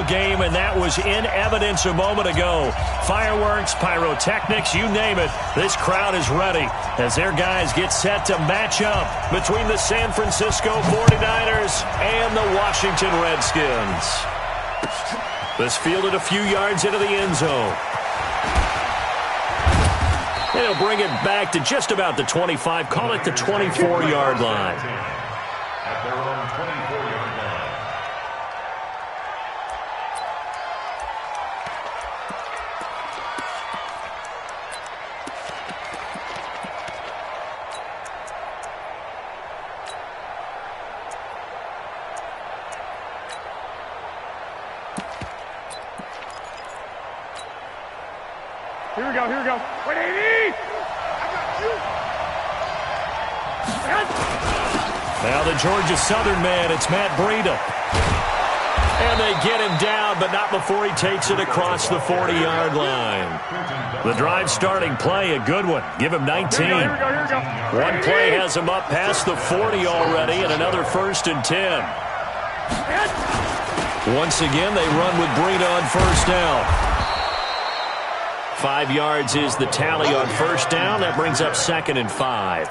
game, and that was in evidence a moment ago. Fireworks, pyrotechnics, you name it. This crowd is ready as their guys get set to match up between the San Francisco 49ers and the Washington Redskins. This fielded a few yards into the end zone. And he'll bring it back to just about the 25, call it the 24-yard line. At their own 24-yard line. Here we go, here we go. 180! I got you! Now the Georgia Southern man, it's Matt Breida. And they get him down, but not before he takes it across the 40-yard line. The drive starting play, a good one. Give him 19. Here we go. One play has him up past the 40 already, and another 1st and 10. Once again, they run with Breida on first down. 5 yards is the tally on first down. That brings up 2nd and 5.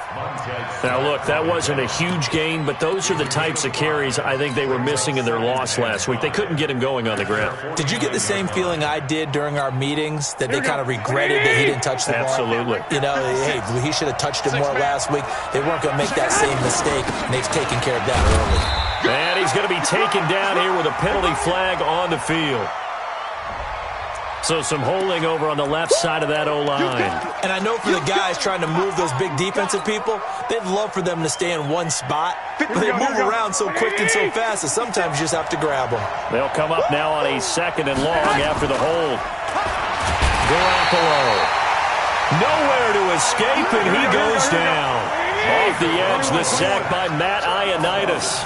Now, look, that wasn't a huge gain, but those are the types of carries I think they were missing in their loss last week. They couldn't get him going on the ground. Did you get the same feeling I did during our meetings, that they kind of regretted that he didn't touch the ball? Absolutely. You know, hey, he should have touched it more last week. They weren't going to make that same mistake, and they've taken care of that early. And he's going to be taken down here with a penalty flag on the field. So some holding over on the left side of that O-line. And I know for the guys trying to move those big defensive people, they'd love for them to stay in one spot. But they move around so quick and so fast that sometimes you just have to grab them. They'll come up now on a 2nd and long after the hold. Garoppolo. Nowhere to escape, and he goes down. Off the edge, the sack by Matt Ioannidis.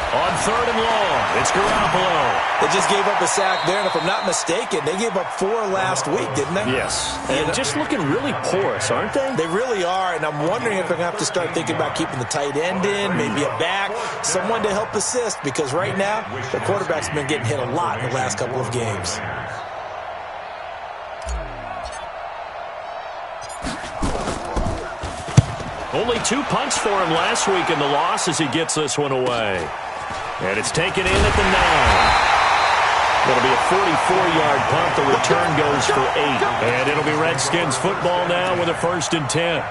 On 3rd and long, it's Garoppolo. They just gave up a sack there, and if I'm not mistaken, they gave up 4 last week, didn't they? Yes. And just looking really porous, aren't they? They really are, and I'm wondering if they're going to have to start thinking about keeping the tight end in, maybe a back, someone to help assist, because right now, the quarterback's been getting hit a lot in the last couple of games. Only 2 punts for him last week in the loss as he gets this one away. And it's taken in at the 9. That'll be a 44-yard punt. The return goes for 8. And it'll be Redskins football now with a 1st and 10.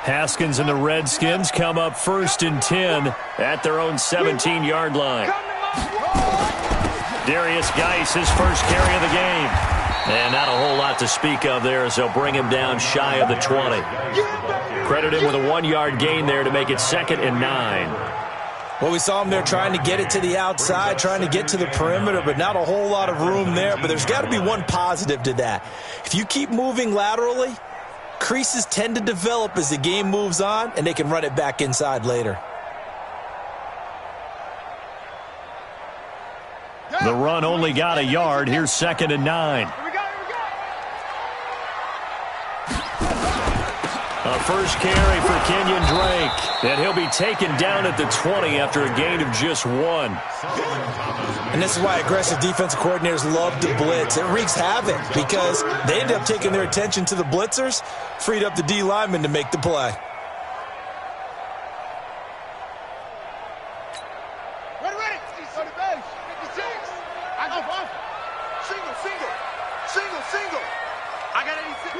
Haskins and the Redskins come up 1st and 10 at their own 17-yard line. Darius Geis, his first carry of the game. And not a whole lot to speak of there as they'll bring him down shy of the 20. Credit him with a 1-yard gain there to make it 2nd and 9. Well, we saw him there trying to get it to the outside, trying to get to the perimeter, but not a whole lot of room there. But there's got to be one positive to that. If you keep moving laterally, creases tend to develop as the game moves on, and they can run it back inside later. The run only got a yard. Here's 2nd and 9. A first carry for Kenyon Drake. And he'll be taken down at the 20 after a gain of just 1. And this is why aggressive defensive coordinators love to blitz. It wreaks havoc because they end up taking their attention to the blitzers, freed up the D lineman to make the play. Single. I got 86.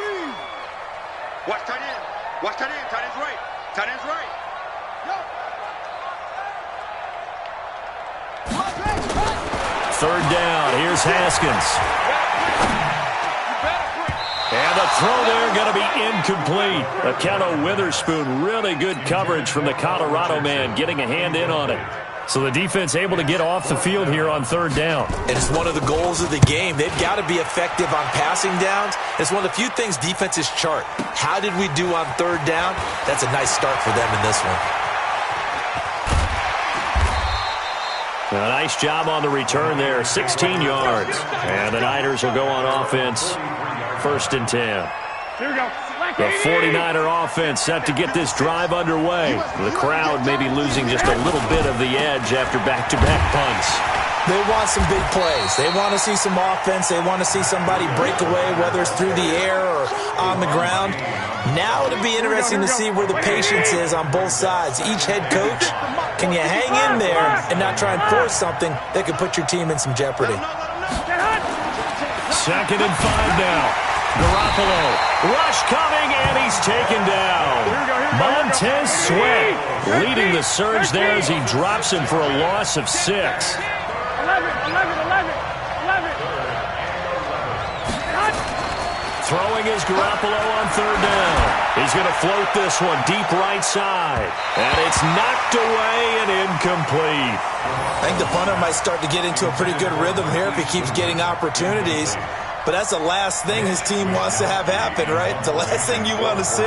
Watch tight end. Watch tight end. Tight end's right. Tight end's right. Third down. Here's Haskins. And the The throw there going to be incomplete. Akello Witherspoon, really good coverage from the Colorado man, getting a hand in on it. So the defense able to get off the field here on third down. And it's one of the goals of the game. They've got to be effective on passing downs. It's one of the few things defenses chart. How did we do on third down? That's a nice start for them in this one. A nice job on the return there, 16 yards. And the Niners will go on offense, 1st and 10. Here we go. The 49er offense set to get this drive underway. The crowd may be losing just a little bit of the edge after back-to-back punts. They want some big plays. They want to see some offense. They want to see somebody break away, whether it's through the air or on the ground. Now it'll be interesting to see where the patience is on both sides. Each head coach, can you hang in there and not try and force something that could put your team in some jeopardy? 2nd and 5 now. Garoppolo, rush coming, and he's taken down. Montez Sweat leading the surge there as he drops him for a loss of 6. 11. Throwing is Garoppolo on third down. He's going to float this one deep right side. And it's knocked away and incomplete. I think the punter might start to get into a pretty good rhythm here if he keeps getting opportunities. But that's the last thing his team wants to have happen, right? The last thing you want to see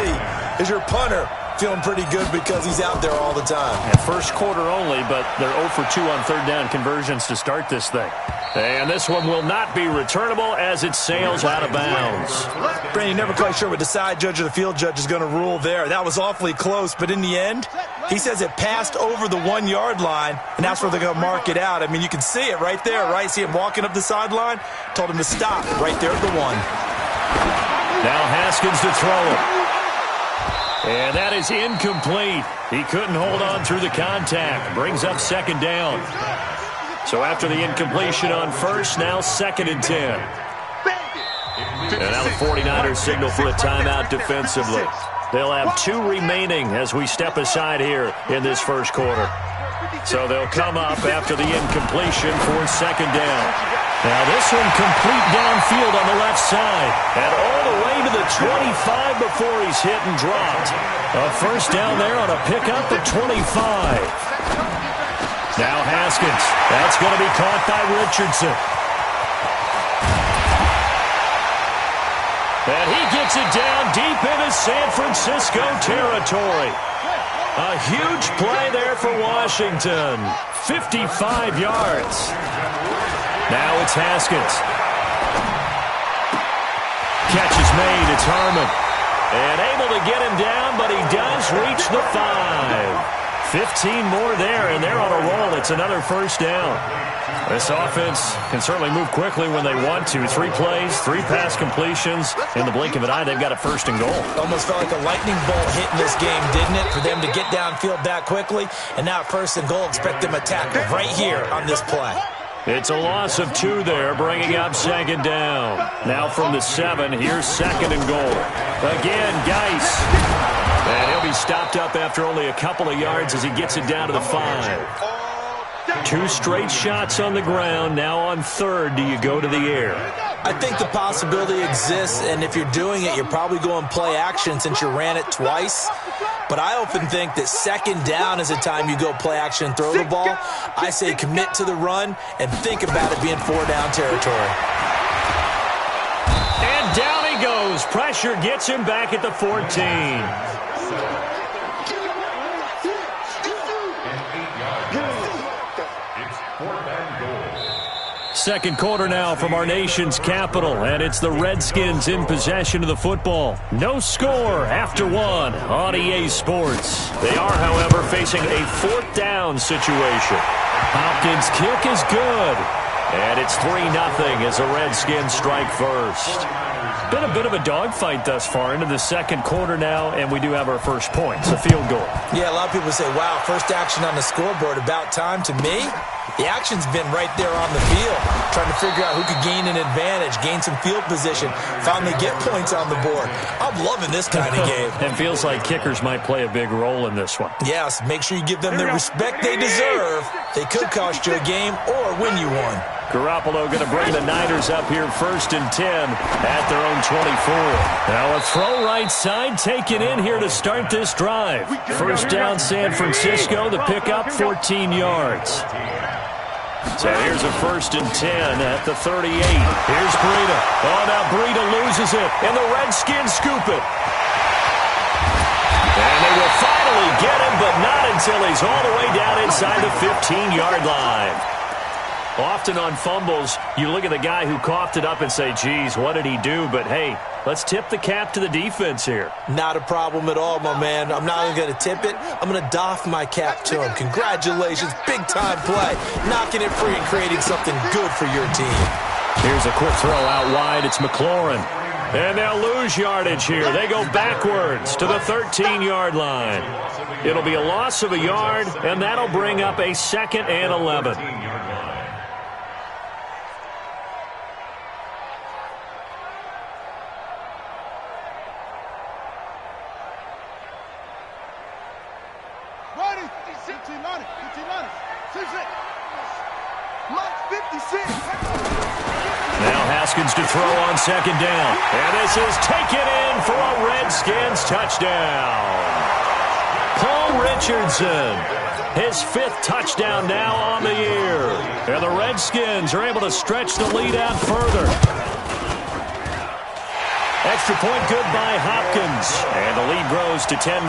is your punter feeling pretty good because he's out there all the time. And first quarter only, but they're 0 for 2 on third down conversions to start this thing. And this one will not be returnable as it sails out of bounds. Brandon, you're never quite sure what the side judge or the field judge is going to rule there. That was awfully close, but in the end, he says it passed over the 1 yard line, and that's where they're going to mark it out. I mean, you can see it right there, right? See him walking up the sideline? Told him to stop right there at the 1. Now Haskins to throw it. And that is incomplete. He couldn't hold on through the contact. Brings up 2nd down. So after the incompletion on first, now 2nd and 10. And now the 49ers signal for a timeout defensively. They'll have 2 remaining as we step aside here in this first quarter. So they'll come up after the incompletion for 2nd down. Now this one complete downfield on the left side. And all the way to the 25 before he's hit and dropped. A first down there on a pickup at 25. Now Haskins. That's going to be caught by Richardson. And he gets it down deep into San Francisco territory. A huge play there for Washington. 55 yards. Now it's Haskins. Catch is made. It's Harmon. And able to get him down, but he does reach the 5. 15 more there, and they're on a roll. It's another first down. This offense can certainly move quickly when they want to. 3 plays, 3 pass completions. In the blink of an eye, they've got a 1st and goal. Almost felt like a lightning bolt hit in this game, didn't it? For them to get downfield that quickly. And now 1st and goal, expect them to tackle right here on this play. It's a loss of 2 there, bringing up 2nd down. Now from the 7, here's 2nd and goal. Again, Geis. And he'll be stopped up after only a couple of yards as he gets it down to the 5. 2 straight shots on the ground. Now on 3rd, do you go to the air? I think the possibility exists, and if you're doing it, you're probably going play action since you ran it twice. But I often think that 2nd down is a time you go play action and throw the ball. I say commit to the run and think about it being 4-down territory. And down he goes. Pressure gets him back at the 14. Second quarter now from our nation's capital, and it's the Redskins in possession of the football. No score after 1 on EA Sports. They are, however, facing a 4th down situation. Hopkins' kick is good, and it's 3-0 as the Redskins strike first. Been a bit of a dogfight thus far into the second quarter now, and we do have our first point. It's a field goal. Yeah, a lot of people say, wow, first action on the scoreboard, about time. To me, the action's been right there on the field, trying to figure out who could gain an advantage, gain some field position, finally get points on the board. I'm loving this kind of game. It feels like kickers might play a big role in this one. Yes, make sure you give them the respect they deserve. They could cost you a game or win you one. Garoppolo going to bring the Niners up here 1st and 10 at their own 24. Now a throw right side taken in here to start this drive. First down San Francisco, the pickup 14 yards. So here's a 1st and 10 at the 38. Here's Breida. Oh, now Breida loses it, and the Redskins scoop it. And they will finally get him, but not until he's all the way down inside the 15-yard line. Often on fumbles, you look at the guy who coughed it up and say, geez, what did he do? But, hey, let's tip the cap to the defense here. Not a problem at all, my man. I'm not even going to tip it. I'm going to doff my cap to him. Congratulations. Big-time play. Knocking it free and creating something good for your team. Here's a quick throw out wide. It's McLaurin. And they'll lose yardage here. They go backwards to the 13-yard line. It'll be a loss of a yard, and that'll bring up a 2nd and 11. Now Haskins to throw on 2nd down. And this is taken in for a Redskins touchdown. Paul Richardson, his 5th touchdown now on the year. And the Redskins are able to stretch the lead out further. Extra point good by Hopkins. And the lead grows to 10-0.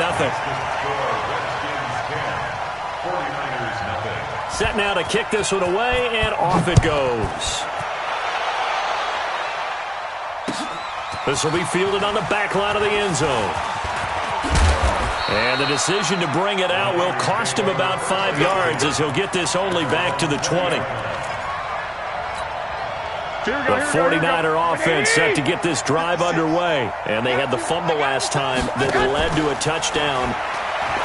Set now to kick this one away, and off it goes. This will be fielded on the back line of the end zone. And the decision to bring it out will cost him about 5 yards as he'll get this only back to the 20. The 49er offense set to get this drive underway. And they had the fumble last time that led to a touchdown.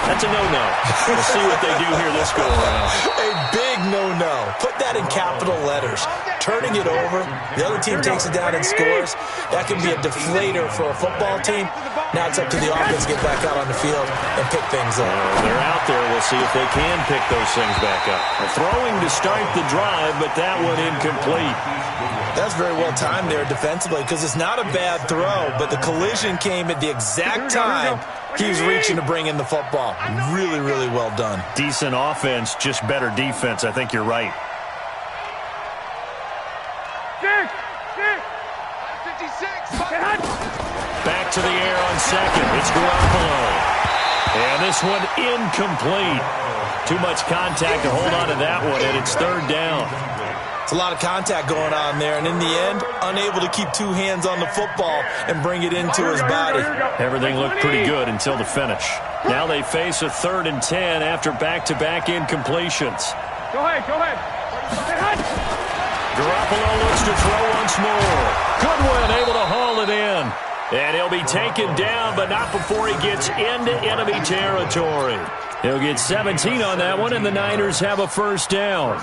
That's a no-no. We'll see what they do here this go-around. A big no-no. Put that in capital letters. Turning it over, the other team takes it down and scores. That can be a deflator for a football team. Now it's up to the offense to get back out on the field and pick things up. They're out there. We'll see if they can pick those things back up. Throwing to start the drive, but that one incomplete. That's very well timed there defensively because it's not a bad throw, but the collision came at the exact time he was reaching to bring in the football. Really, really well done. Decent offense, just better defense. I think you're right. Back to the air on 2nd. It's Garoppolo. And this one incomplete. Too much contact to hold on to that one, and it's 3rd down. It's a lot of contact going on there, and in the end, unable to keep 2 hands on the football and bring it into his body. Everything looked pretty good until the finish. Now they face a 3rd and 10 after back-to-back incompletions. Go ahead. Garoppolo looks to throw once more. Goodwin able to haul it in. And he'll be taken down, but not before he gets into enemy territory. He'll get 17 on that one, and the Niners have a 1st down.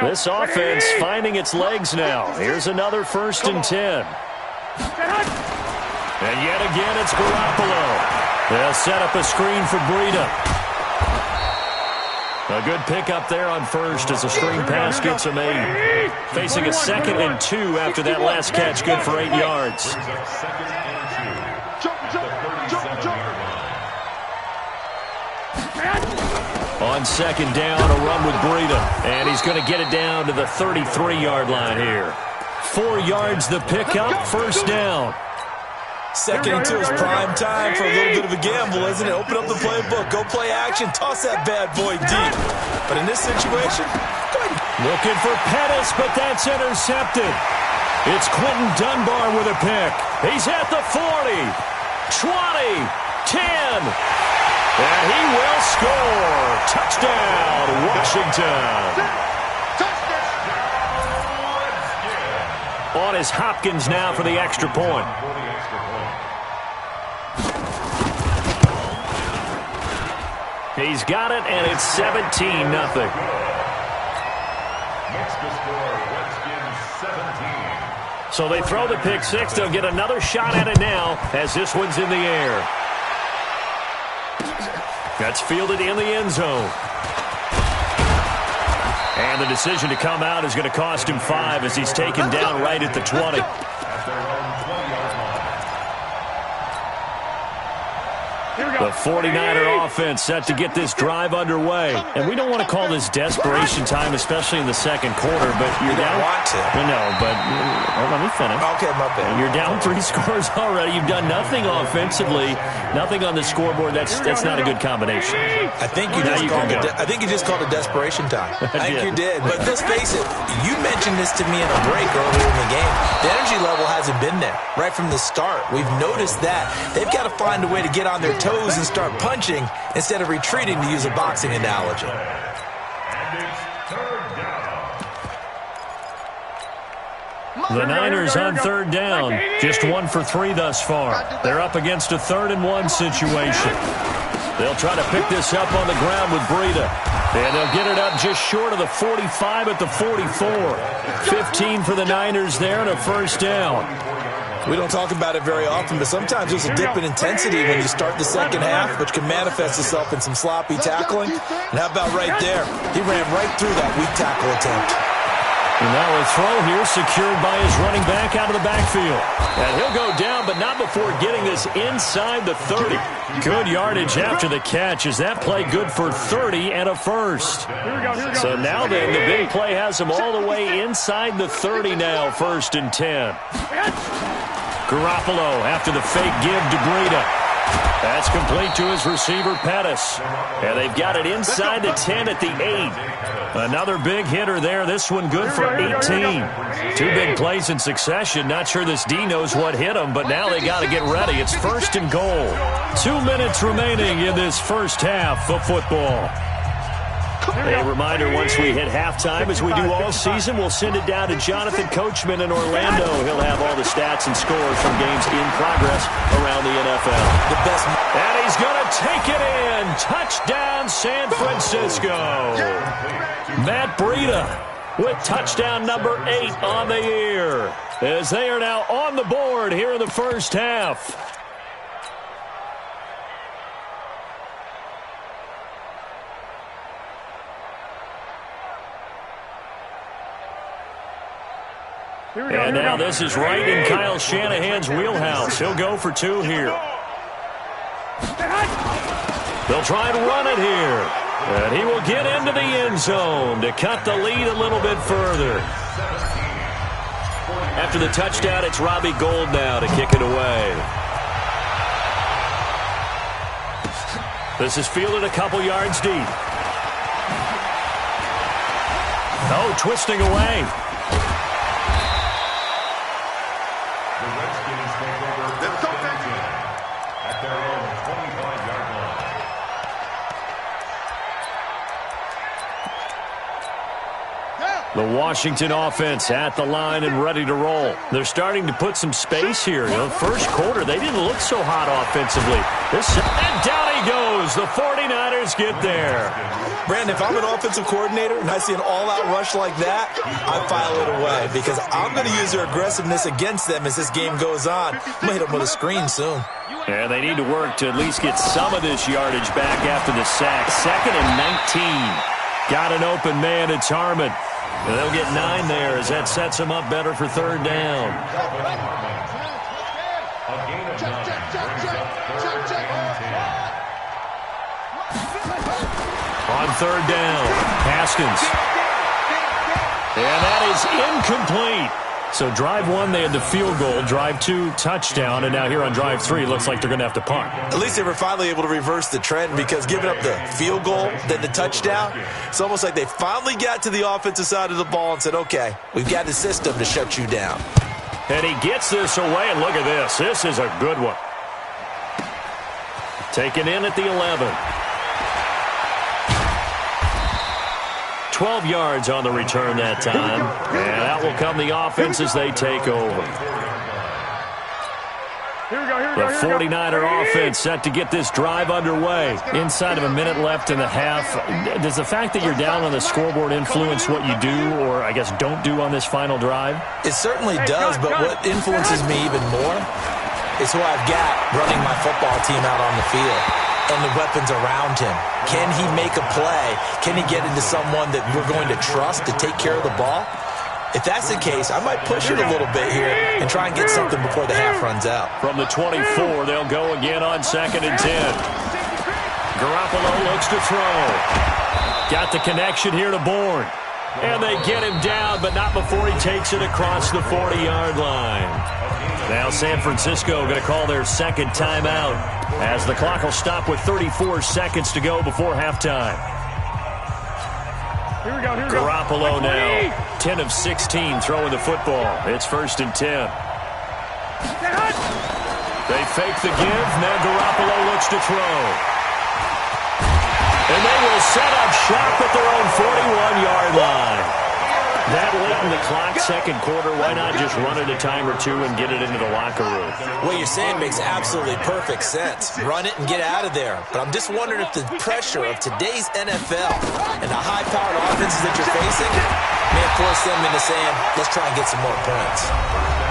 This offense finding its legs now. Here's another 1st and 10. And yet again, it's Garoppolo. They'll set up a screen for Breida. A good pickup there on 1st as a screen pass gets him 8. Facing a 2nd and 2 after that last catch, good for 8 yards. On 2nd down, a run with Breida. And he's going to get it down to the 33-yard line here. 4 yards the pickup, 1st down. 2nd and 2 is prime time for a little bit of a gamble, isn't it? Open up the playbook, go play action, toss that bad boy deep. But in this situation, go ahead. Looking for Pettis, but that's intercepted. It's Quentin Dunbar with a pick. He's at the 40, 20, 10. And he will score. Touchdown, Washington. On is Hopkins now for the extra point. He's got it, and it's 17-0. So they throw the pick 6. They'll get another shot at it now as this one's in the air. That's fielded in the end zone. And the decision to come out is going to cost him 5 as he's taken down right at the 20. The 49er offense set to get this drive underway. And we don't want to call this desperation time, especially in the second quarter, but you're down. You don't want to. No, but let me finish. Okay, my bad. You're down 3 scores already. You've done nothing offensively, nothing on the scoreboard. That's not a good combination. I think you just called it desperation time. I think you did. But let's face it, you mentioned this to me in a break earlier in the game. The energy level hasn't been there right from the start. We've noticed that. They've got to find a way to get on their toes and start punching instead of retreating, to use a boxing analogy. The Niners on third down. Just 1 for 3 thus far. They're up against a 3rd and 1 situation. They'll try to pick this up on the ground with Breida. And they'll get it up just short of the 45 at the 44. 15 for the Niners there and a first down. We don't talk about it very often, but sometimes there's a dip in intensity when you start the second half, which can manifest itself in some sloppy tackling. And how about right there? He ran right through that weak tackle attempt. And now a throw here secured by his running back out of the backfield. And he'll go down, but not before getting this inside the 30. Good yardage after the catch. Is that play good for 30 and a first? So now then, the big play has him all the way inside the 30 now, 1st and 10. Garoppolo after the fake give to Breida. That's complete to his receiver, Pettis. And they've got it inside the 10 at the 8. Another big hitter there. This one good for 18. 2 big plays in succession. Not sure this D knows what hit him, but now they got to get ready. It's 1st and goal. 2 minutes remaining in this first half of football. A reminder, once we hit halftime, as we do all season, we'll send it down to Jonathan Coachman in Orlando. He'll have all the stats and scores from games in progress around the NFL. And he's going to take it in. Touchdown, San Francisco. Matt Breida with touchdown number 8 on the year, as they are now on the board here in the first half. And now this is right in Kyle Shanahan's wheelhouse. He'll go for 2 here. They'll try and run it here. And he will get into the end zone to cut the lead a little bit further. After the touchdown, it's Robbie Gould now to kick it away. This is fielded a couple yards deep. Oh, twisting away. The Washington offense at the line and ready to roll. They're starting to put some space here. First quarter, they didn't look so hot offensively. And down he goes. The 49ers get there. Brandon, if I'm an offensive coordinator and I see an all-out rush like that, I file it away because I'm going to use their aggressiveness against them as this game goes on. I'm going to hit them with a screen soon. And they need to work to at least get some of this yardage back after the sack. 2nd and 19. Got an open man. It's Harmon. And they'll get 9 there as that sets them up better for 3rd down. On 3rd down, Haskins. And that is incomplete. So drive 1, they had the field goal. Drive 2, touchdown. And now here on drive 3, looks like they're going to have to punt. At least they were finally able to reverse the trend because giving up the field goal, then the touchdown, it's almost like they finally got to the offensive side of the ball and said, okay, we've got the system to shut you down. And he gets this away, and look at this. This is a good one. Taken in at the 11. 12 yards on the return that time. And out will come the offense as they take over. The 49er offense set to get this drive underway. Inside of a minute left in the half. Does the fact that you're down on the scoreboard influence what you do or, I guess, don't do on this final drive? It certainly does, but what influences me even more is who I've got running my football team out on the field. and the weapons around him. Can he make a play? Can he get into someone that we're going to trust to take care of the ball? If that's the case, I might push it a little bit here and try and get something before the half runs out. From the 24, they'll go again on 2nd and 10. Garoppolo looks to throw. Got the connection here to Bourne. And they get him down, but not before he takes it across the 40-yard line. Now San Francisco going to call their second timeout as the clock will stop with 34 seconds to go before halftime. Here we go. Garoppolo now, 10 of 16 throwing the football. It's 1st and 10. They fake the give. Now Garoppolo looks to throw. And they will set up shop at their own 41-yard line. That late in the clock, second quarter, why not just run it a time or two and get it into the locker room? What you're saying makes absolutely perfect sense. Run it and get out of there. But I'm just wondering if the pressure of today's NFL and the high-powered offenses that you're facing may force them into saying, let's try and get some more points.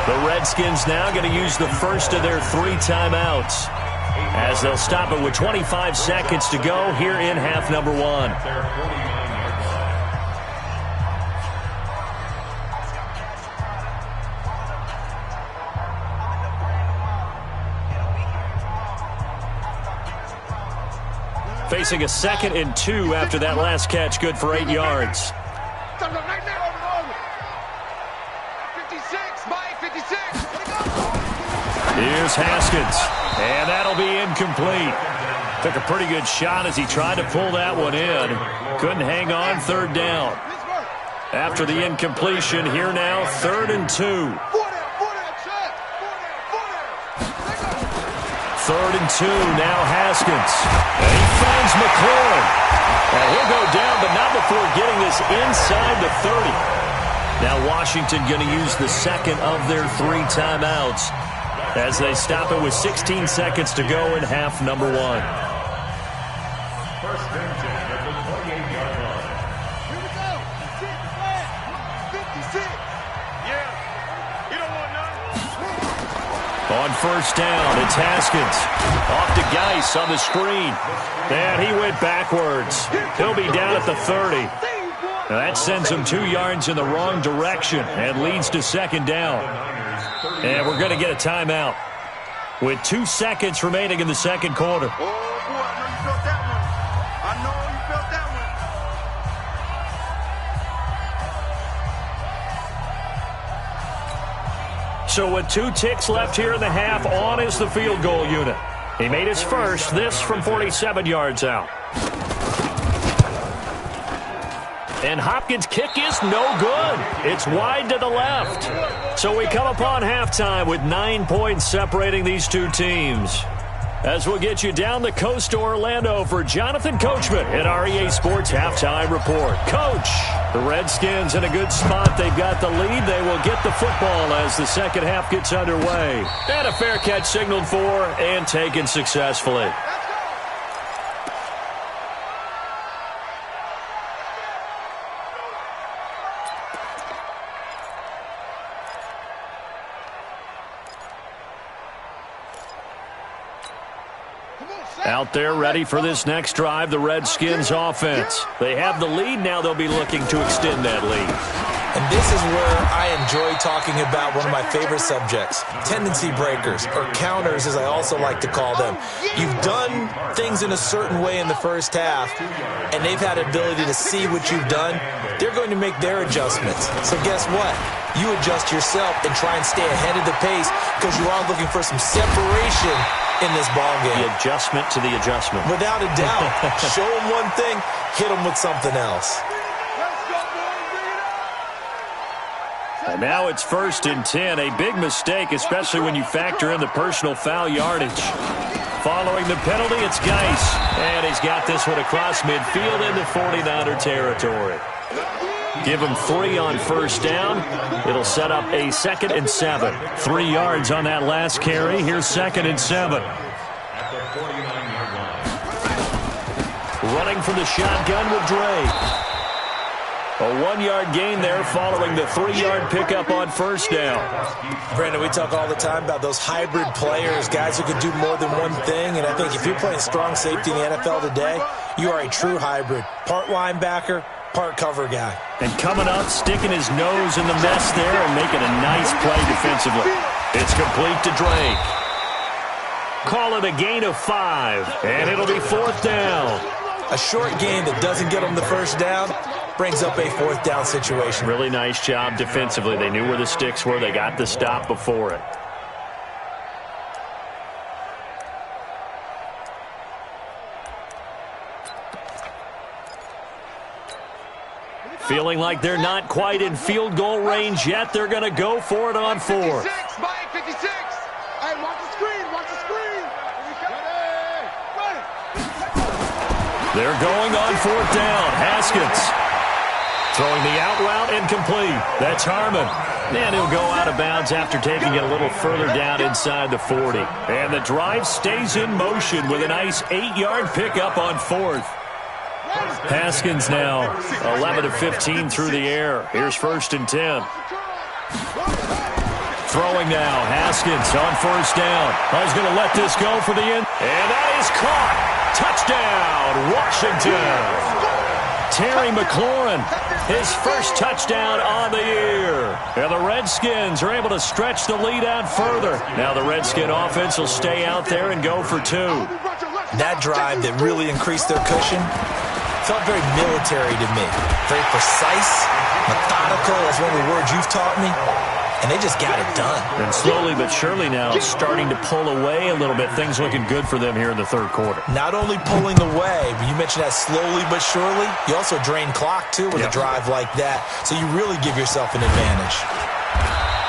The Redskins now going to use the first of their 3 timeouts as they'll stop it with 25 seconds to go here in half number 1. Facing a 2nd and 2 after that last catch, good for 8 yards. 56. Here's Haskins, and that'll be incomplete. Took a pretty good shot as he tried to pull that one in. Couldn't hang on, 3rd down. After the incompletion, here now, 3rd and 2. 3rd and 2, now Haskins. And he finds McLaurin. And he'll go down, but not before getting this inside the 30. Now Washington going to use the second of their 3 timeouts as they stop it with 16 seconds to go in half number 1. 1st and 10 at the 28-yard line. Here we go. 56. Yeah. You don't want none. On 1st down, it's Haskins. Off to Geis on the screen. And he went backwards. He'll be down at the 30. Now that sends him 2 yards in the wrong direction and leads to 2nd down. And we're going to get a timeout with 2 seconds remaining in the 2nd quarter. Oh, boy, I know you felt that one. I know you felt that one. So with 2 ticks left here in the half, on is the field goal unit. He made his first, this from 47 yards out. And Hopkins' kick is no good. It's wide to the left. So we come upon halftime with 9 points separating these 2 teams. As we'll get you down the coast to Orlando for Jonathan Coachman at REA Sports Halftime Report. Coach, the Redskins in a good spot. They've got the lead. They will get the football as the second half gets underway. And a fair catch signaled for and taken successfully. Out there ready for this next drive, the Redskins offense. They have the lead. Now they'll be looking to extend that lead. And this is where I enjoy talking about one of my favorite subjects, tendency breakers, or counters as I also like to call them. You've done things in a certain way in the first half, and they've had ability to see what you've done. They're going to make their adjustments. So guess what? You adjust yourself and try and stay ahead of the pace because you are looking for some separation in this ballgame. The adjustment to the adjustment. Without a doubt. Show them one thing, hit them with something else. And now it's 1st and 10. A big mistake, especially when you factor in the personal foul yardage. Following the penalty, it's Geis. And he's got this one across midfield into 49er territory. Give him 3 on 1st down. It'll set up a 2nd and 7. 3 yards on that last carry. Here's 2nd and 7. At the 49-yard line. Running from the shotgun with Dre. A 1-yard gain there following the 3-yard pickup on first down. Brandon, we talk all the time about those hybrid players, guys who can do more than one thing, and I think if you're playing strong safety in the NFL today, you are a true hybrid. Part linebacker, part cover guy. And coming up, sticking his nose in the mess there and making a nice play defensively. It's complete to Drake. Call it a gain of 5, and it'll be 4th down. A short gain that doesn't get them the first down brings up a 4th down situation. Really nice job defensively. They knew where the sticks were. They got the stop before it. Feeling like they're not quite in field goal range yet. They're going to go for it on 4th. 56, Mike, 56. Hey, watch the screen, watch the screen. They're going on 4th down. Haskins throwing the out route incomplete. That's Harmon. And he'll go out of bounds after taking it a little further down inside the 40. And the drive stays in motion with a nice 8-yard pickup on 4th. Haskins now 11 of 15 through the air. Here's 1st and 10. Throwing now. Haskins on 1st down. He's going to let this go for the end. And that is caught. Touchdown, Washington. Terry McLaurin, his first touchdown on the year. And the Redskins are able to stretch the lead out further. Now the Redskin offense will stay out there and go for 2. That drive that really increased their cushion felt very military to me. Very precise, methodical. That's one of the words you've taught me. And they just got it done. And slowly but surely now starting to pull away a little bit. Things looking good for them here in the 3rd quarter. Not only pulling away, but you mentioned that slowly but surely. You also drain clock, too, with a drive like that. So you really give yourself an advantage.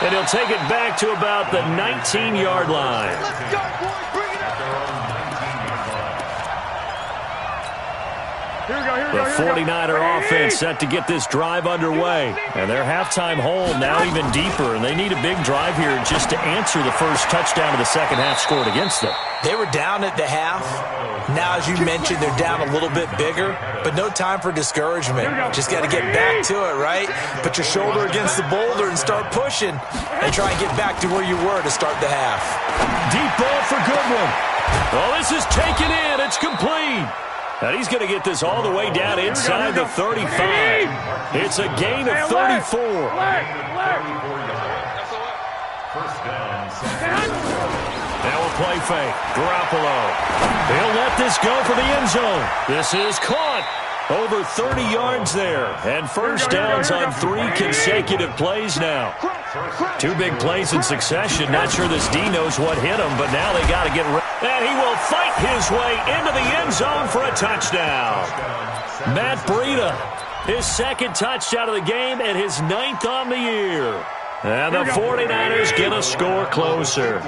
And he'll take it back to about the 19-yard line. Let's go, boys. Bring it up. The 49er offense set to get this drive underway. And their halftime hole now even deeper. And they need a big drive here just to answer the first touchdown of the second half scored against them. They were down at the half. Now, as you mentioned, they're down a little bit bigger. But no time for discouragement. Just got to get back to it, right? Put your shoulder against the boulder and start pushing. And try and get back to where you were to start the half. Deep ball for Goodwin. Oh, this is taken in. It's complete. And he's going to get this all the way down inside the 35. It's a gain of 34. Now a play fake. Garoppolo. He'll let this go for the end zone. This is caught. Over 30 yards there. And first downs on 3 consecutive plays now. 2 big plays in succession. Not sure this D knows what hit him, but now they got to get ready. And he will fight his way into the end zone for a touchdown. Matt Breida, his 2nd touchdown of the game and his 9th on the year. And the 49ers get a score closer.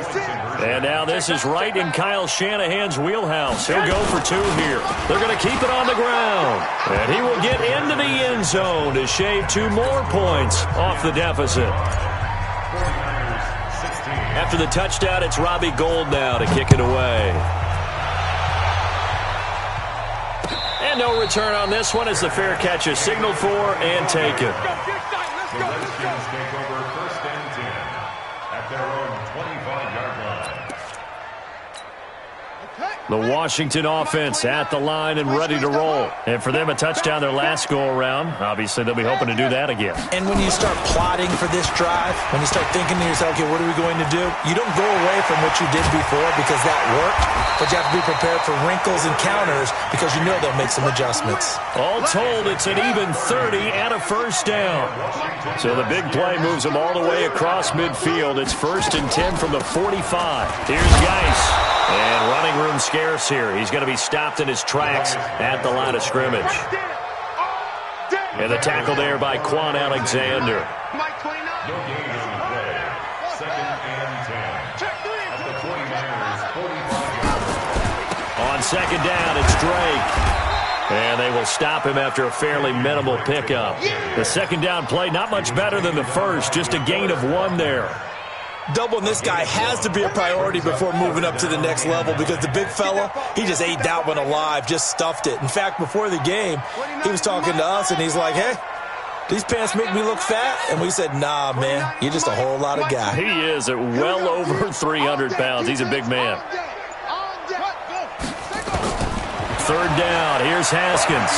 And now this is right in Kyle Shanahan's wheelhouse. He'll go for 2 here. They're going to keep it on the ground. And he will get into the end zone to shave 2 more points off the deficit. After the touchdown, it's Robbie Gould now to kick it away. And no return on this one as the fair catch is signaled for and taken. The Redskins take over 1st and 10 at their own 25-yard line. The Washington offense at the line and ready to roll. And for them, a touchdown their last go-around. Obviously, they'll be hoping to do that again. And when you start plotting for this drive, when you start thinking to yourself, okay, what are we going to do? You don't go away from what you did before because that worked, but you have to be prepared for wrinkles and counters because you know they'll make some adjustments. All told, it's an even 30 and a first down. So the big play moves them all the way across midfield. It's 1st and 10 from the 45. Here's Geis. And running room scarce here. He's going to be stopped in his tracks at the line of scrimmage. And the tackle there by Quan Alexander. No gain on the play. 2nd and 10 at the 49ers 45-yard line. On 2nd down, it's Drake. And they will stop him after a fairly minimal pickup. The 2nd down play, not much better than the first. Just a gain of 1 there. Doubling this guy has to be a priority before moving up to the next level because the big fella, he just ate that one alive, just stuffed it. In fact, before the game, he was talking to us, and he's like, hey, these pants make me look fat? And we said, nah, man, you're just a whole lot of guy. He is at well over 300 pounds. He's a big man. Third down. Here's Haskins.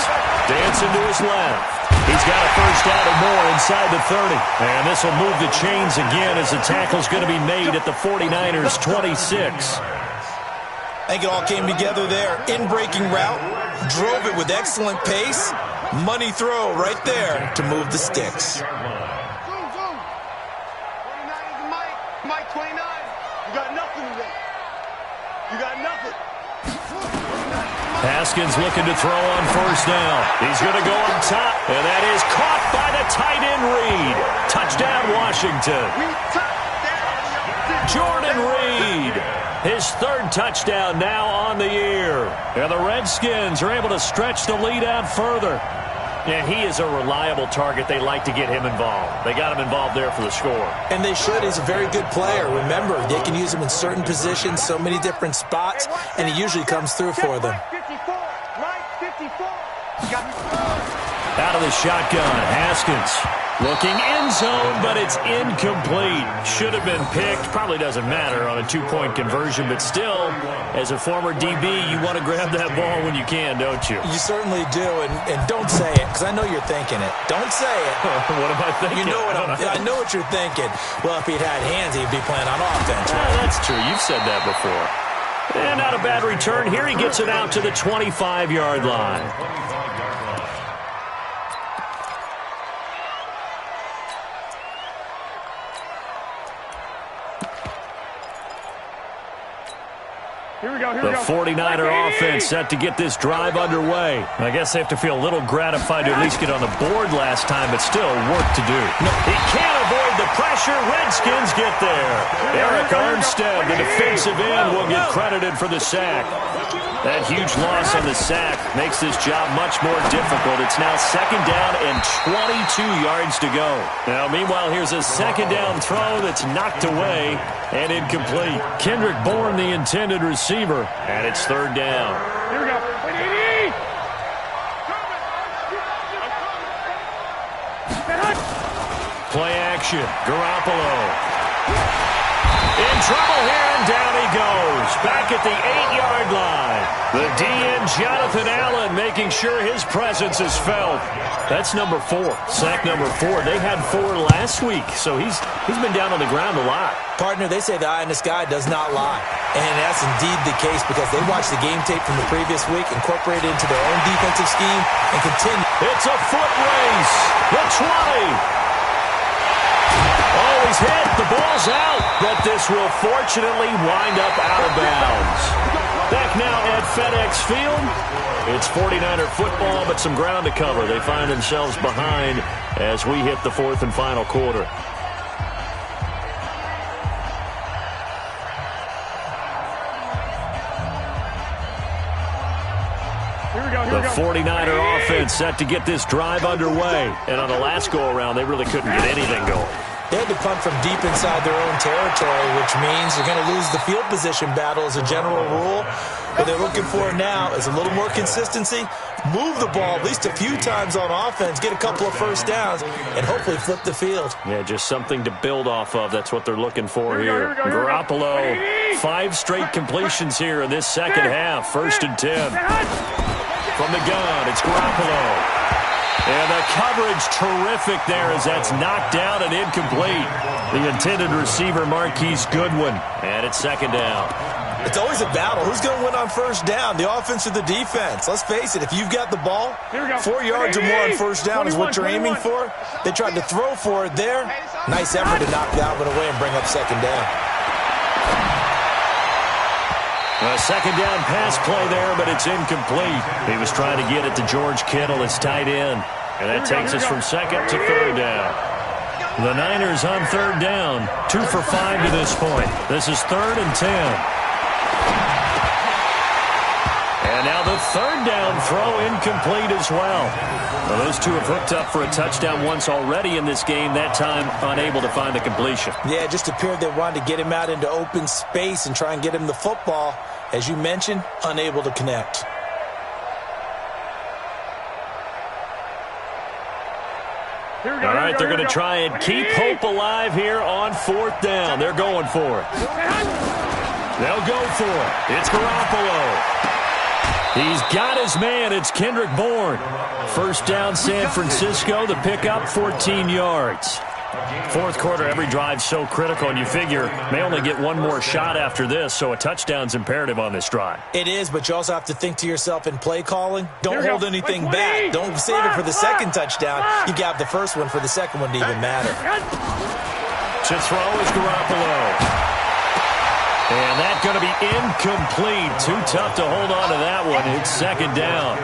Dancing to his left. He's got a first down or more inside the 30. And this will move the chains again as the tackle's going to be made at the 49ers' 26. I think it all came together there. In-breaking route. Drove it with excellent pace. Money throw right there to move the sticks. Zoom. 29 is the Mike 29. You got nothing today. You got nothing. Haskins looking to throw on first down. He's going to go up top, and that is caught by the tight end Reed. Touchdown, Washington. Jordan Reed, his third touchdown now on the year. And the Redskins are able to stretch the lead out further. And he is a reliable target. They like to get him involved. They got him involved there for the score. And they should. He's a very good player. Remember, they can use him in certain positions, so many different spots, and he usually comes through for them. Out of the shotgun, Haskins looking end zone, but it's incomplete. Should have been picked. Probably doesn't matter on a two-point conversion, but still, as a former DB, you want to grab that ball when you can, don't you? You certainly do, and don't say it, because I know you're thinking it. Don't say it. What am I thinking? You know what I know what you're thinking. Well, if he'd had hands, he'd be playing on offense. Right? That's true. You've said that before. And not a bad return. Here he gets it out to the 25-yard line. The 49er offense set to get this drive underway. I guess they have to feel a little gratified to at least get on the board last time, but still work to do. He can't avoid the pressure. Redskins get there. Eric Armstead, the defensive end, will get credited for the sack. That huge loss on the sack makes this job much more difficult. It's now second down and 22 yards to go. Now, meanwhile, here's a second down throw that's knocked away and incomplete. Kendrick Bourne, the intended receiver, and it's third down. Here we go. Play action. Garoppolo. In trouble here, and down he goes. Back at the 8-yard line. The DN, Jonathan Allen, making sure his presence is felt. That's number 4. Sack number 4. They had 4 last week, so he's been down on the ground a lot. Partner, they say the eye in the sky does not lie. And that's indeed the case because they watched the game tape from the previous week, incorporated it into their own defensive scheme, and continue. It's a foot race. The 20. Oh, he's hit. The ball's out. But this will fortunately wind up out of bounds. Back now at FedEx Field. It's 49er football, but some ground to cover. They find themselves behind as we hit the fourth and final quarter. The 49er offense set to get this drive underway. And on the last go-around, they really couldn't get anything going. They had to punt from deep inside their own territory, which means they're going to lose the field position battle as a general rule. What they're looking for now is a little more consistency, move the ball at least a few times on offense, get a couple of first downs, and hopefully flip the field. Yeah, just something to build off of. That's what they're looking for here. Garoppolo, 5 straight completions here in this second half. 1st and 10. From the gun, it's Garoppolo. And the coverage terrific there as that's knocked down and incomplete. The intended receiver, Marquise Goodwin. And it's second down. It's always a battle. Who's going to win on first down, the offense or the defense? Let's face it, if you've got the ball, 4 yards or more on first down is what you're aiming for. They tried to throw for it there. Nice effort to knock that one away and bring up second down. A second down pass play there, but it's incomplete. He was trying to get it to George Kittle, his tight end. And that takes us from second to third down. The Niners on third down. 2 for 5 to this point. This is 3rd and 10. And now the third down throw incomplete as well. Well, those two have hooked up for a touchdown once already in this game, that time unable to find the completion. Yeah, it just appeared they wanted to get him out into open space and try and get him the football. As you mentioned, unable to connect. All right, they're going to try and keep hope alive here on 4th down. They're going for it. They'll go for it. It's Garoppolo. He's got his man. It's Kendrick Bourne. 1st down, San Francisco. The pickup, 14 yards. 4th quarter, every drive's so critical, and you figure may only get one more shot after this, so a touchdown's imperative on this drive. It is, but you also have to think to yourself in play calling, don't hold anything back. Don't save it for the second touchdown. You got the first one for the second one to even matter. To throw is Garoppolo. And that's going to be incomplete. Too tough to hold on to that one. It's 2nd down.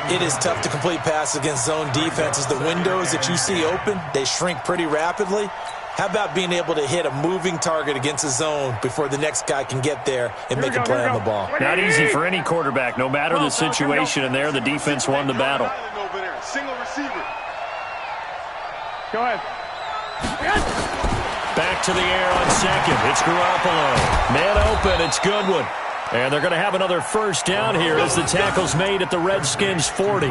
It is tough to complete passes against zone defenses. The windows that you see open, they shrink pretty rapidly. How about being able to hit a moving target against a zone before the next guy can get there and make a play on the ball? Not easy for any quarterback, no matter the situation, and there the defense won the battle. Single receiver. Go ahead. Back to the air on 2nd. It's Garoppolo. Man open. It's Goodwin. And they're going to have another 1st down here as the tackle's made at the Redskins' 40.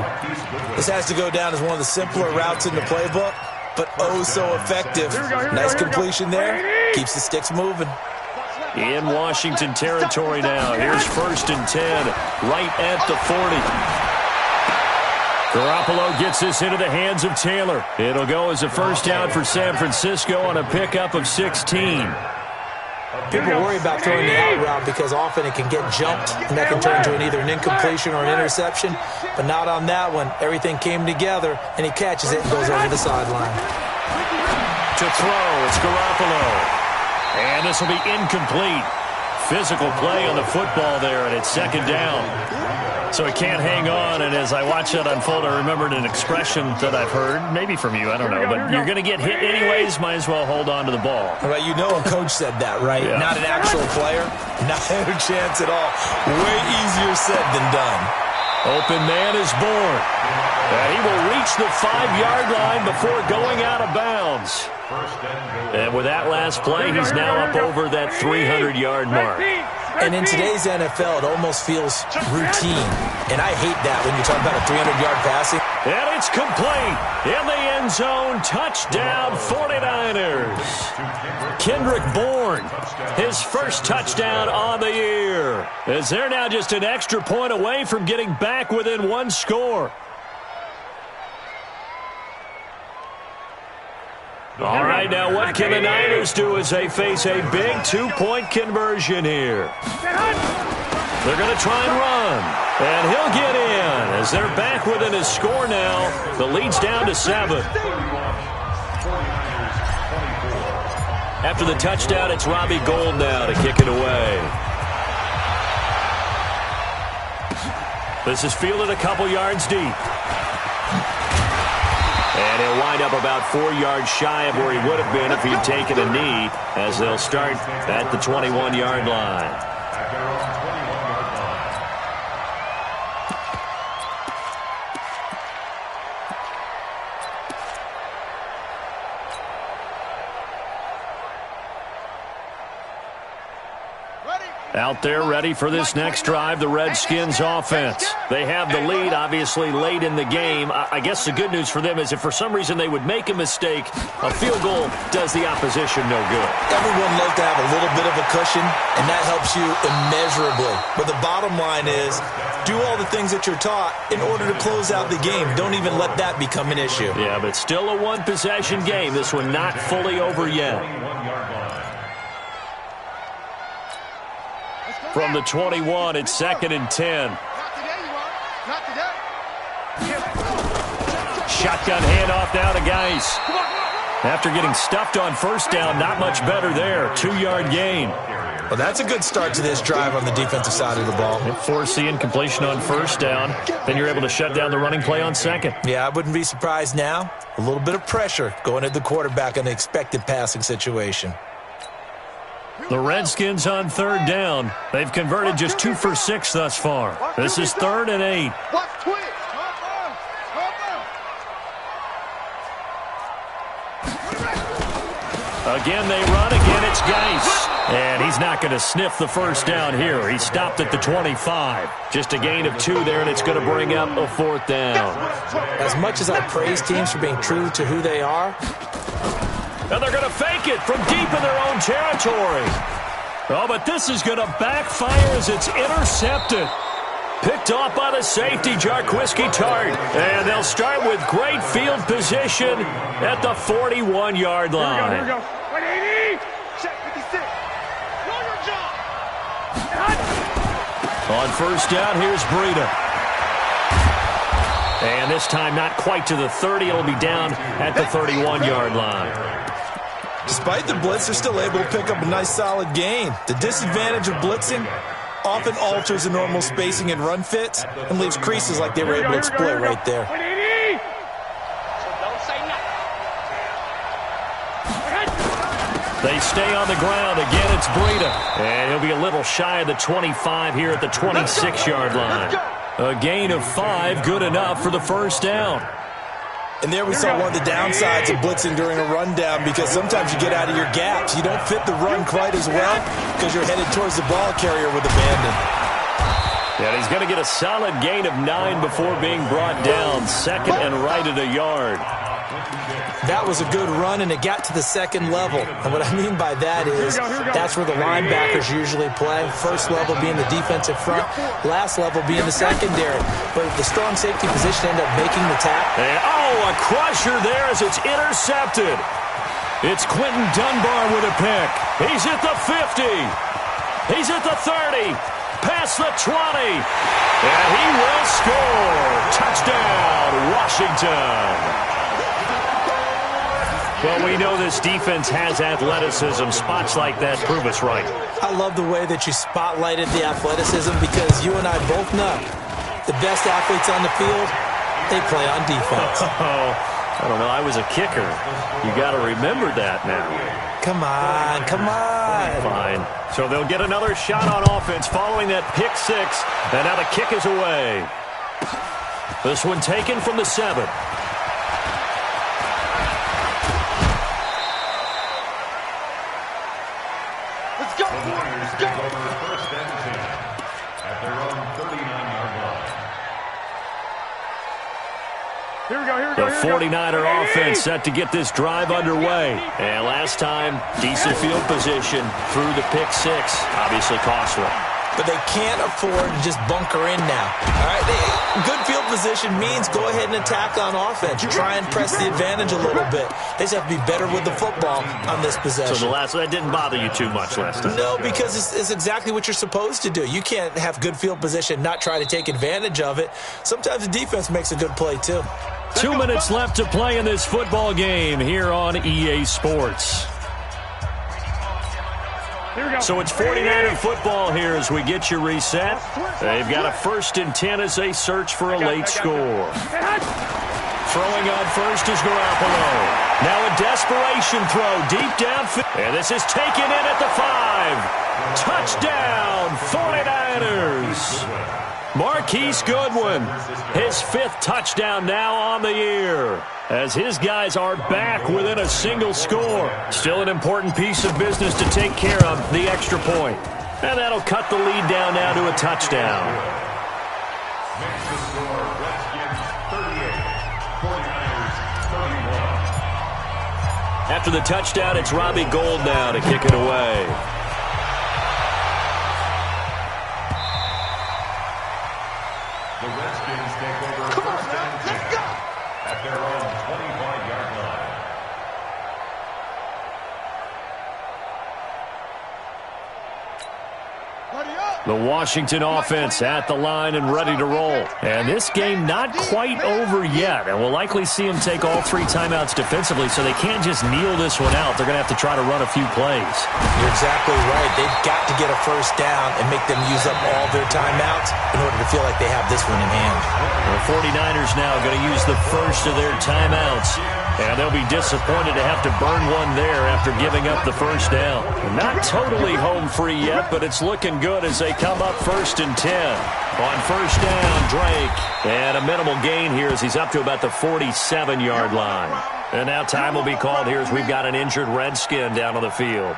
This has to go down as one of the simpler routes in the playbook, but oh so effective. Nice completion there. Keeps the sticks moving. In Washington territory now. Here's 1st and 10. Right at the 40. Garoppolo gets this into the hands of Taylor. It'll go as a 1st down for San Francisco on a pickup of 16. People worry about throwing the out route because often it can get jumped, and that can turn into either an incompletion or an interception. But not on that one. Everything came together, and he catches it and goes over the sideline. To throw, it's Garoppolo. And this will be incomplete. Physical play on the football there, and it's 2nd down. So he can't hang on, and as I watch that unfold, I remembered an expression that I've heard, maybe from you, I don't know, but you're going to get hit anyways, might as well hold on to the ball. Well, you know a coach said that, right? Yeah. Not an actual player. Not a chance at all. Way easier said than done. Open man is Bourne. And he will reach the 5-yard line before going out of bounds. And with that last play, he's now up over that 300-yard mark. And in today's NFL, it almost feels routine. And I hate that when you talk about a 300-yard passing. And it's complete. In the end zone, touchdown 49ers. Kendrick Bourne, his 1st touchdown on the year. As they're now just an extra point away from getting back within 1 score. All right, now what can the Niners do as they face a big 2-point conversion here? They're going to try and run, and he'll get in as they're back within his score now. The lead's down to 7. After the touchdown, it's Robbie Gould now to kick it away. This is fielded a couple yards deep. And he'll wind up about 4 yards shy of where he would have been if he'd taken a knee, as they'll start at the 21-yard line. Out there ready for this next drive, the Redskins offense. They have the lead, obviously, late in the game. I guess the good news for them is if for some reason they would make a mistake, a field goal does the opposition no good. Everyone loves to have a little bit of a cushion, and that helps you immeasurably. But the bottom line is, do all the things that you're taught in order to close out the game. Don't even let that become an issue. Yeah, but still a one-possession game. This one not fully over yet. From the 21, it's 2nd and 10. Shotgun handoff now to Geis. After getting stuffed on 1st down, not much better there. 2-yard gain. Well, that's a good start to this drive on the defensive side of the ball. Force the incompletion on 1st down. Then you're able to shut down the running play on 2nd. Yeah, I wouldn't be surprised now. A little bit of pressure going at the quarterback in the expected passing situation. The Redskins on 3rd down. They've converted just 2 for 6 thus far. This is 3rd and 8. Again, they run. Again, it's Geis. And he's not going to sniff the first down here. He stopped at the 25. Just a gain of 2 there, and it's going to bring up a 4th down. As much as I praise teams for being true to who they are. And they're going to fake it from deep in their own territory. Oh, but this is going to backfire as it's intercepted. Picked off by the safety, Jarquiski Tart. And they'll start with great field position at the 41-yard line. Here we go. 180. Check 56. Roll your job. On first down, here's Breida. And this time not quite to the 30. It'll be down at the 31-yard line. Despite the blitz, they're still able to pick up a nice solid gain. The disadvantage of blitzing often alters the normal spacing and run fits and leaves creases like they were able to exploit right there. 180. They stay on the ground. Again, it's Breida. And he'll be a little shy of the 25 here at the 26-yard line. A gain of 5, good enough for the first down. And there we saw one of the downsides of blitzing during a rundown, because sometimes you get out of your gaps. You don't fit the run quite as well because you're headed towards the ball carrier with abandon. Yeah, he's going to get a solid gain of 9 before being brought down. Second and right at a yard. That was a good run, and it got to the second level. And what I mean by that is that's where the linebackers usually play. First level being the defensive front, last level being the secondary. But the strong safety position ended up making the tackle. A crusher there as it's intercepted. It's Quentin Dunbar with a pick. He's at the 50. He's at the 30. Past the 20. And he will score. Touchdown, Washington. Well, we know this defense has athleticism. Spots like that prove us right. I love the way that you spotlighted the athleticism, because you and I both know the best athletes on the field, they play on defense. Oh, I don't know. I was a kicker. You got to remember that now. Come on, come on. Fine. So they'll get another shot on offense following that pick 6. And now the kick is away. This one taken from the 7. The 49er offense set to get this drive underway. And last time, decent field position through the pick 6. Obviously costly. But they can't afford to just bunker in now. All right, good field position means go ahead and attack on offense. Try and press the advantage a little bit. They just have to be better with the football on this possession. So that didn't bother you too much last time? No, because it's exactly what you're supposed to do. You can't have good field position, not try to take advantage of it. Sometimes the defense makes a good play too. 2 minutes left to play in this football game here on EA Sports. So it's 49er football here as we get you reset. They've got a 1st and 10 as they search for a late score. Throwing on first is Garoppolo. Now a desperation throw deep downfield. And this is taken in at the 5. Touchdown, 49ers. Marquise Goodwin, his 5th touchdown now on the year, as his guys are back within a single score. Still an important piece of business to take care of, the extra point. And that'll cut the lead down now to a touchdown. Makes the score Redskins 38, 49ers 31. After the touchdown, it's Robbie Gould now to kick it away. The Redskins take over first and 10 at their own 25-yard line. The Washington offense at the line and ready to roll. And this game not quite over yet. And we'll likely see them take all 3 timeouts defensively, so they can't just kneel this one out. They're going to have to try to run a few plays. You're exactly right. They've got to get a first down and make them use up all their timeouts in order to feel like they have this one in hand. The 49ers now going to use the first of their timeouts. And they'll be disappointed to have to burn one there after giving up the first down. Not totally home free yet, but it's looking good as they come up 1st and 10. On first down, Drake. And a minimal gain here as he's up to about the 47-yard line. And now time will be called here as we've got an injured Redskin down on the field.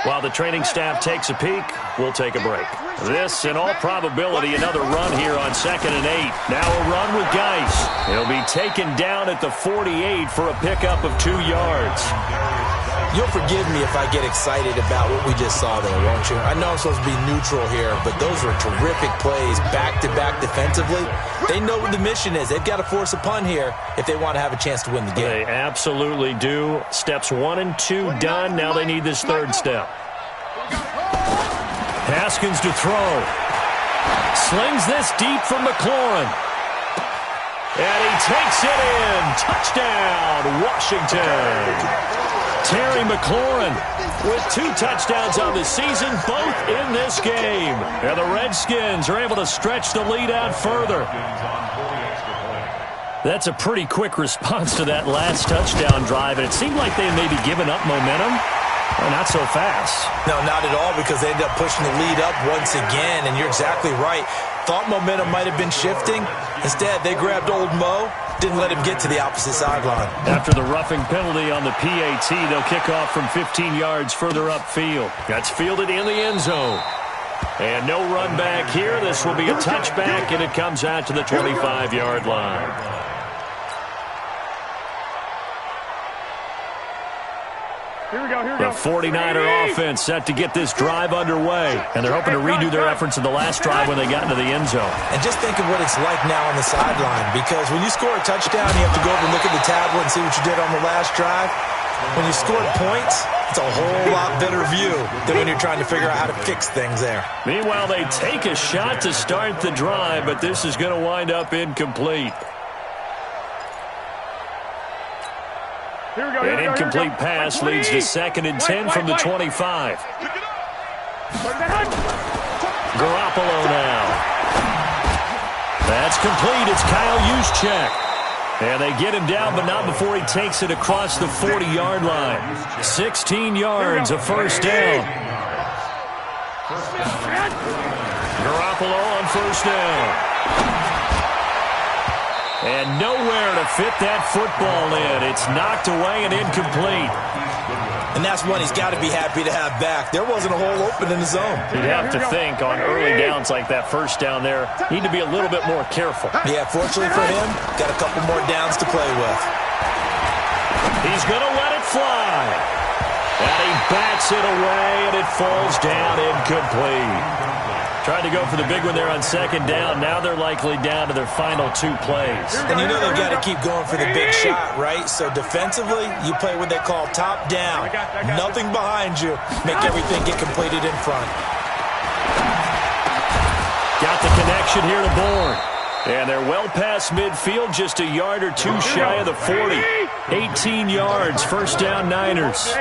While the training staff takes a peek, we'll take a break. This, in all probability, another run here on 2nd and 8. Now a run with Geis. He'll be taken down at the 48 for a pickup of 2 yards. You'll forgive me if I get excited about what we just saw there, won't you? I know I'm supposed to be neutral here, but those were terrific plays back-to-back defensively. They know what the mission is. They've got to force a punt here if they want to have a chance to win the game. They absolutely do. Steps 1 and 2 done. Now they need this 3rd step. Haskins to throw. Slings this deep from McLaurin. And he takes it in. Touchdown, Washington. Terry McLaurin with 2 touchdowns on the season, both in this game. And the Redskins are able to stretch the lead out further. That's a pretty quick response to that last touchdown drive, and it seemed like they may be giving up momentum. Well, not so fast. No, not at all, because they ended up pushing the lead up once again, and you're exactly right. Thought momentum might have been shifting. Instead, they grabbed old Mo, didn't let him get to the opposite sideline. After the roughing penalty on the PAT, they'll kick off from 15 yards further upfield. That's fielded in the end zone. And no run back here. This will be a touchback, and it comes out to the 25-yard line. The 49er offense set to get this drive underway. And they're hoping to redo their efforts in the last drive when they got into the end zone. And just think of what it's like now on the sideline. Because when you score a touchdown, you have to go over and look at the tablet and see what you did on the last drive. When you scored points, it's a whole lot better view than when you're trying to figure out how to fix things there. Meanwhile, they take a shot to start the drive, but this is going to wind up incomplete. An incomplete pass leads to 2nd and 10 from the 25. Garoppolo now. That's complete. It's Kyle Juszczyk. And they get him down, but not before he takes it across the 40-yard line. 16 yards, a first down. Garoppolo on first down. And nowhere to fit that football in. It's knocked away and incomplete. And that's one he's got to be happy to have back. There wasn't a hole open in the zone. You'd have to think on early downs like that first down there, need to be a little bit more careful. Yeah, fortunately for him, got a couple more downs to play with. He's going to let it fly. And he bats it away, and it falls down incomplete. Tried to go for the big one there on 2nd down. Now they're likely down to their final 2 plays. And you know they've got to keep going for the big shot, right? So defensively, you play what they call top down. Nothing behind you. Make everything get completed in front. Got the connection here to Bourne. And they're well past midfield, just a yard or 2 shy of the 40. 18 yards, first down Niners.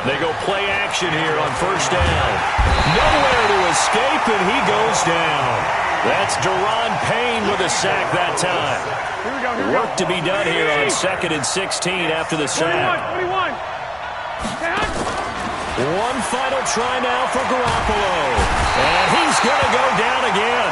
They go play action here on first down. Nowhere to escape, and he goes down. That's Deron Payne with a sack that time. Work to be done here on 2nd and 16 after the sack. 21. One final try now for Garoppolo. And he's going to go down again.